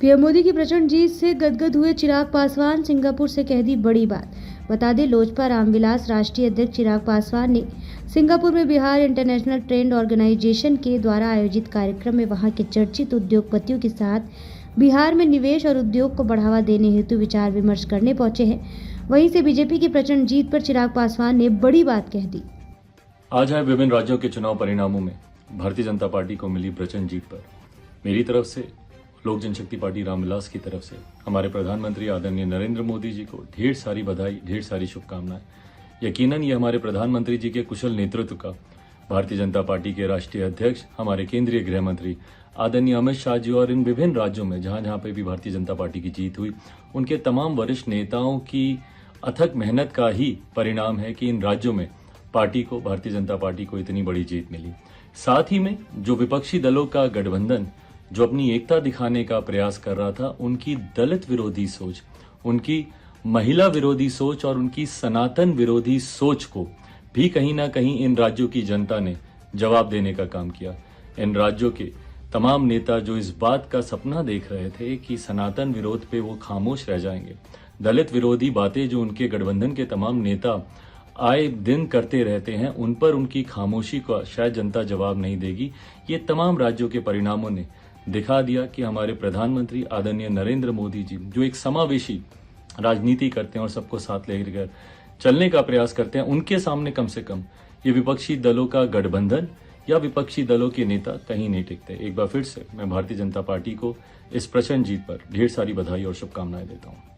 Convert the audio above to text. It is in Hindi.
पीएम मोदी की प्रचंड जीत से गदगद हुए चिराग पासवान, सिंगापुर से कह दी बड़ी बात। बता दें, लोजपा रामविलास राष्ट्रीय अध्यक्ष चिराग पासवान ने सिंगापुर में बिहार इंटरनेशनल ट्रेड ऑर्गेनाइजेशन के द्वारा आयोजित कार्यक्रम में वहां के चर्चित उद्योगपतियों के साथ बिहार में निवेश और उद्योग को बढ़ावा देने हेतु विचार विमर्श करने पहुंचे हैं। वहीं से बीजेपी की प्रचंड जीत पर चिराग पासवान ने बड़ी बात कह दी। आज है विभिन्न राज्यों के चुनाव परिणामों में भारतीय जनता पार्टी को मिली प्रचंड जीत पर मेरी तरफ से, लोक जनशक्ति पार्टी रामविलास की तरफ से हमारे प्रधानमंत्री आदरणीय नरेंद्र मोदी जी को ढेर सारी बधाई, ढेर सारी शुभकामनाएं। यकीनन ये हमारे प्रधानमंत्री जी के कुशल नेतृत्व का, भारतीय जनता पार्टी के राष्ट्रीय अध्यक्ष, हमारे केंद्रीय गृह मंत्री आदरणीय अमित शाह जी और इन विभिन्न राज्यों में जहां जहां पे भी भारतीय जनता पार्टी की जीत हुई, उनके तमाम वरिष्ठ नेताओं की अथक मेहनत का ही परिणाम है कि इन राज्यों में पार्टी को, भारतीय जनता पार्टी को इतनी बड़ी जीत मिली। साथ ही में जो विपक्षी दलों का गठबंधन जो अपनी एकता दिखाने का प्रयास कर रहा था, उनकी दलित विरोधी सोच, उनकी महिला विरोधी सोच और उनकी सनातन विरोधी सोच को भी कहीं ना कहीं इन राज्यों की जनता ने जवाब देने का काम किया। इन राज्यों के तमाम नेता जो इस बात का सपना देख रहे थे कि सनातन विरोध पे वो खामोश रह जाएंगे, दलित विरोधी बातें जो उनके गठबंधन के तमाम नेता आए दिन करते रहते हैं, उन पर उनकी खामोशी का शायद जनता जवाब नहीं देगी। ये तमाम राज्यों के परिणामों ने दिखा दिया कि हमारे प्रधानमंत्री आदरणीय नरेंद्र मोदी जी जो एक समावेशी राजनीति करते हैं और सबको साथ लेकर चलने का प्रयास करते हैं, उनके सामने कम से कम ये विपक्षी दलों का गठबंधन या विपक्षी दलों के नेता कहीं नहीं टिकते। एक बार फिर से मैं भारतीय जनता पार्टी को इस प्रचंड जीत पर ढेर सारी बधाई और शुभकामनाएं देता हूं।